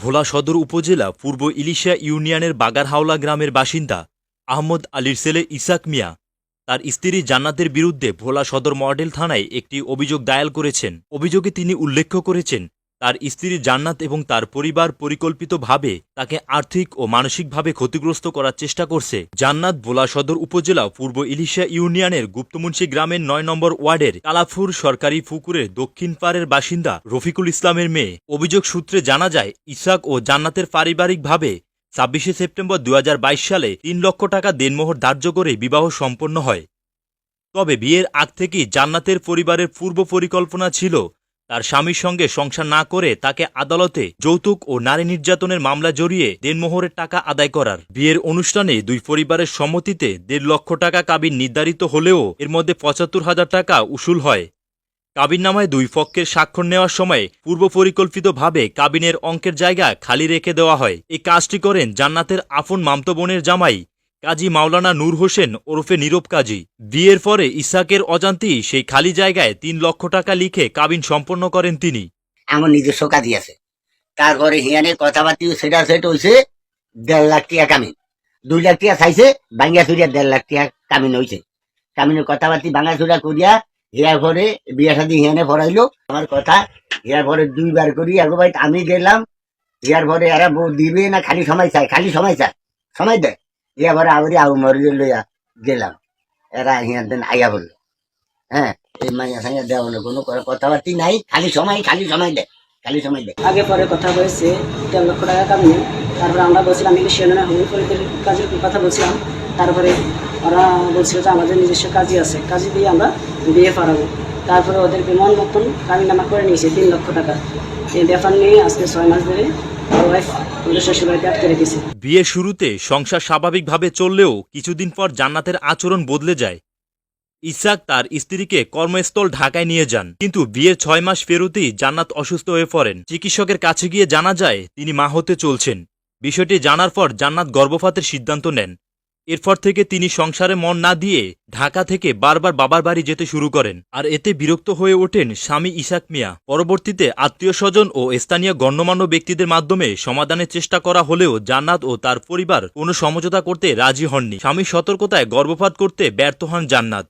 ভোলা সদর উপজেলা পূর্ব ইলিশা ইউনিয়নের বাগারহাওলা গ্রামের বাসিন্দা আহমদ আলীর ছেলে ইসাক মিয়া তার স্ত্রী জান্নাতের বিরুদ্ধে ভোলা সদর মডেল থানায় একটি অভিযোগ দায়ের করেছেন। অভিযোগে তিনি উল্লেখ করেছেন তার স্ত্রী জান্নাত এবং তার পরিবার পরিকল্পিতভাবে তাকে আর্থিক ও মানসিকভাবে ক্ষতিগ্রস্ত করার চেষ্টা করছে। জান্নাত ভোলা সদর উপজেলা পূর্ব ইলিশা ইউনিয়নের গুপ্তমুন্সি গ্রামের ৯ নম্বর ওয়ার্ডের কালাফুর সরকারি পুকুরের দক্ষিণ পাড়ের বাসিন্দা রফিকুল ইসলামের মেয়ে। অভিযোগ সূত্রে জানা যায় ইসাক ও জান্নাতের পারিবারিকভাবে ২৬শে সেপ্টেম্বর ২০২২ সালে ৩ লক্ষ টাকা দেনমোহর ধার্য করে বিবাহ সম্পন্ন হয়। তবে বিয়ের আগ থেকেই জান্নাতের পরিবারের পূর্ব পরিকল্পনা ছিল তার স্বামীর সঙ্গে সংসার না করে তাকে আদালতে যৌতুক ও নারী নির্যাতনের মামলা জড়িয়ে দেনমোহরের টাকা আদায় করার। বিয়ের অনুষ্ঠানে দুই পরিবারের সম্মতিতে ১.৫ লক্ষ টাকা কাবিন নির্ধারিত হলেও এর মধ্যে ৭৫,০০০ টাকা উসুল হয়। কাবিননামায় দুই পক্ষের স্বাক্ষর নেওয়ার সময় পূর্ব পরিকল্পিতভাবে কাবিনের অঙ্কের জায়গা খালি রেখে দেওয়া হয়। এই কাজটি করেন জান্নাতের আপন মামতো বোনের জামাই কাজী মাওলানা নূর হোসেন ওরফে নীরব কাজী। বিয়ের পরে ইসাকের অজান্তেই সেই খালি জায়গায় ৩ লক্ষ টাকা লিখে কাবিন সম্পন্ন করেন তিনি। আমার নিজস্ব কাজই আছে। তারপরে হিয়ানে কথাবার্তি সেটা সেট হয়েছে ১.৫ লাখ টাকা কামিন, ২ লাখ টাকা চাইছে ভাঙ্গা চুরিয়া ১.৫ লাখ টাকা কামিন হয়েছে। কামিনের কথাবার্তি ভাঙা চুরা করিয়া হিয়ার পরে বিয়া শাদী হিয়ানে ভরাইলো। আমার কথা হিয়ার পরে ২ বার করি আগে ভাই আমি গেলাম। হিয়ার পরে এরা বউ দিবে না খালি সময় চায়, খালি সময় চায়, সময় দেয়। হিয়া পরে আবরি আবু মরি লইয়া গেলাম। এরা হিয়ার দিন আইয়া বললো হ্যাঁ এই মাইয়া সাইয়া দেওয়া কোনো কথাবার্তি নাই, খালি সময় দেয়, খালি সময় দেয়। আগে পরে কথা হয়েছে ১.৫ লক্ষ টাকা কামিয়ে। তারপরে আমরা বলছিলাম ইলিশিয়ানা হোমিওপ্যাথির কাজের কথা বলছিলাম। তারপরে ওরা বলছিল যে আমাদের নিজস্ব কাজই আছে, কাজে দিয়ে আমরা বিয়ে পারাবো। তারপরে ওদেরকে মন মতন কামিনামা করে নিয়েছে ৩ লক্ষ টাকা। এই ব্যাপার নিয়ে আজকে ৬ মাস ধরে আমার ওয়াইফ ওদের শ্বশুরবাড়িতে আটকে রেখেছে। বিয়ের শুরুতে সংসার স্বাভাবিকভাবে চললেও কিছুদিন পর জান্নাতের আচরণ বদলে যায়। ইসাক তার স্ত্রীকে কর্মস্থল ঢাকায় নিয়ে যান, কিন্তু বিয়ের ৬ মাস পেরোতেই জান্নাত অসুস্থ হয়ে পড়েন। চিকিৎসকের কাছে গিয়ে জানা যায় তিনি মা হতে চলছেন। বিষয়টি জানার পর জান্নাত গর্ভপাতের সিদ্ধান্ত নেন। এরপর থেকে তিনি সংসারে মন না দিয়ে ঢাকা থেকে বারবার বাবার বাড়ি যেতে শুরু করেন, আর এতে বিরক্ত হয়ে ওঠেন স্বামী ইসাক মিয়া। পরবর্তীতে আত্মীয় স্বজন ও স্থানীয় গণ্যমান্য ব্যক্তিদের মাধ্যমে সমাধানের চেষ্টা করা হলেও জান্নাত ও তার পরিবার কোনো সমঝোতা করতে রাজি হননি। স্বামীর সতর্কতায় গর্ভপাত করতে ব্যর্থ হন জান্নাত।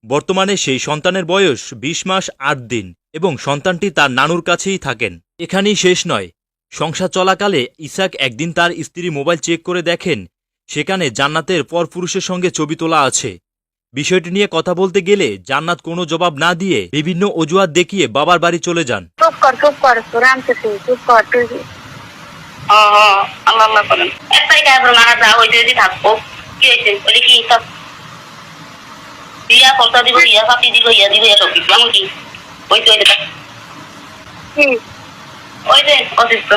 বর্তমানে সেই সন্তানের বয়স ২০ মাস ৮ দিন এবং সন্তানটি তার নানুর কাছেই থাকেন। এখানেই শেষ নয়, সংসার চলাকালে ইসাক একদিন তার স্ত্রী মোবাইল চেক করে দেখেন সেখানে জান্নাতের পরপুরুষের সঙ্গে ছবি তোলা আছে। বিষয়টি নিয়ে কথা বলতে গেলে জান্নাত কোনো জবাব না দিয়ে বিভিন্ন অজুহাত দেখিয়ে বাবার বাড়ি চলে যান। ইয়া কলতা দিব, ইয়া পাতি দিব, ইয়া দিব, ইয়া সব কিছু আমি কি ওই তো ওই যে অসুস্থ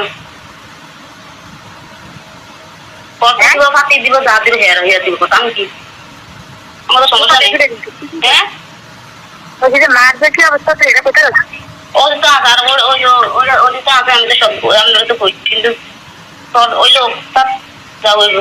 কলতা দিব, পাতি দিব, যা দিব হেয়ার ইয়া দিব কথা আমি কি আমাদের সমস্যা নেই। হ্যাঁ ওই যে মারবে কি অবস্থা তো এটা কোথায় ওই তো আধার ওই ওই ওই তো আগে আমি তো সব আমরা তো কই কিন্তু ওই লোক সব যা হইব